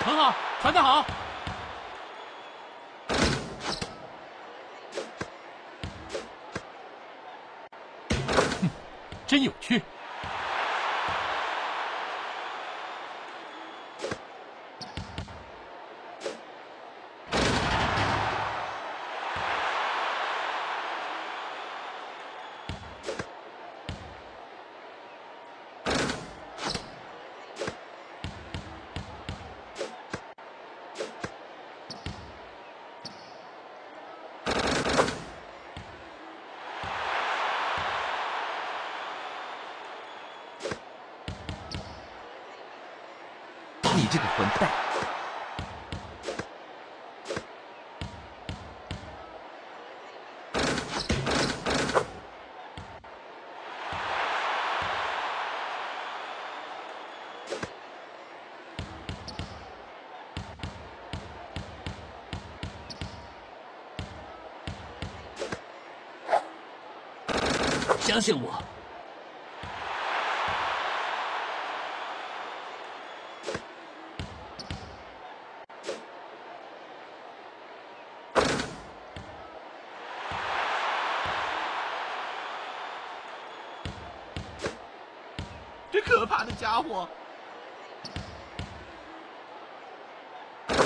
很好，传得好。哼，真有趣。你这个混蛋！相信我。 这可怕的家伙！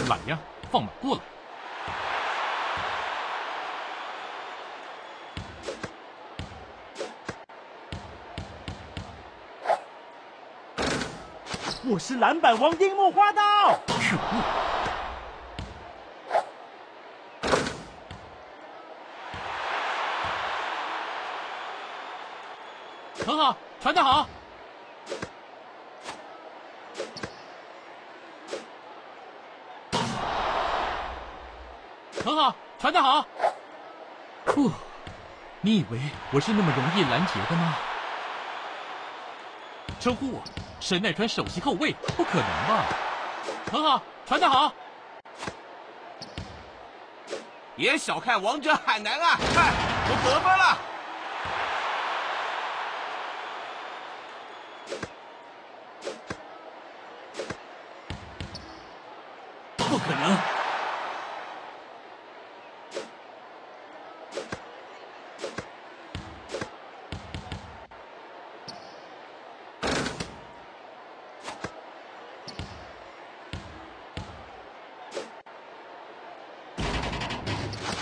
懒呀，放马过来！我是篮板王樱木花道。可恶！很好，传得好。 很好，传得好。不，你以为我是那么容易拦截的吗？称呼我神奈川首席后卫，不可能吧？很好，传得好。别小看王者海南啊！看，我得分了。不可能！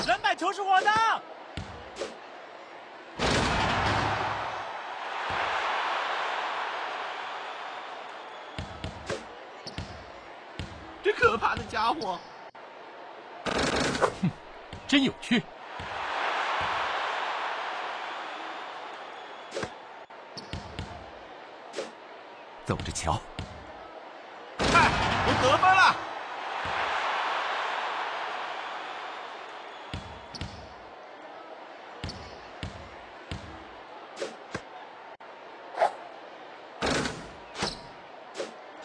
篮板球是我的。这可怕的家伙！哼，真有趣。走着瞧。看，我得分了。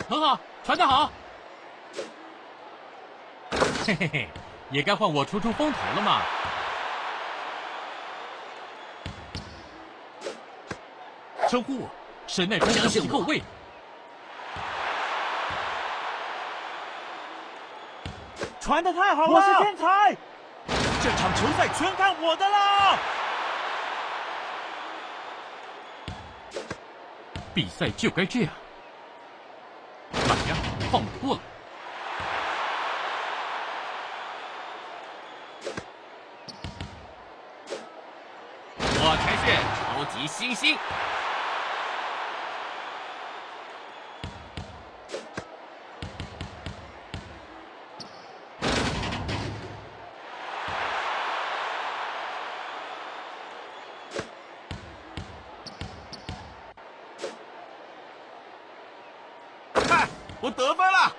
很好，传得好。嘿嘿嘿，也该换我出风头了嘛。称呼我神奈川首席后卫。传得太好了！我是天才，这场球赛全看我的啦！比赛就该这样。懒呀，放马过来！我才是超级新星！看，我得分了！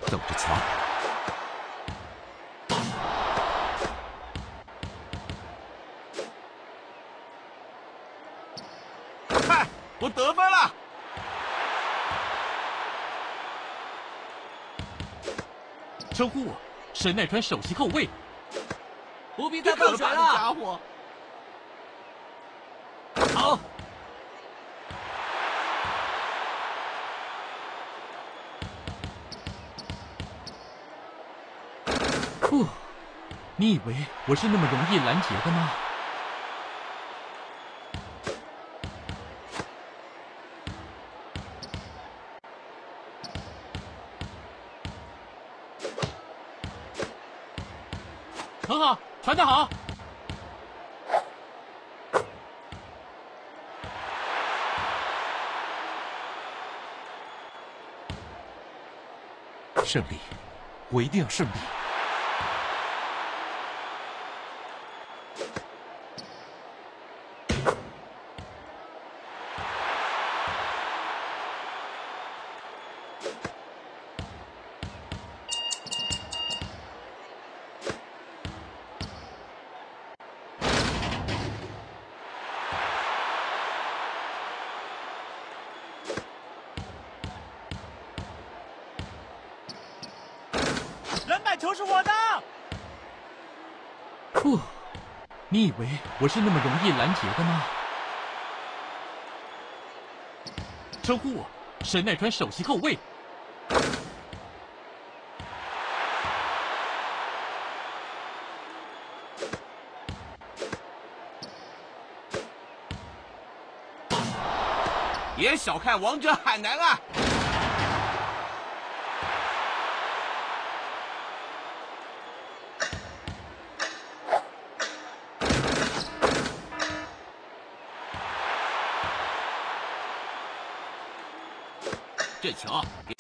走着瞧。看，我得分了！称呼我神奈川首席后卫。不必再这可放水怕的家了。伙！好，呼，你以为我是那么容易拦截的吗？很好，传得好。胜利，我一定要胜利！篮板球是我的。呼，你以为我是那么容易拦截的吗？称呼我神奈川首席后卫。别小看王者海南啊！这球给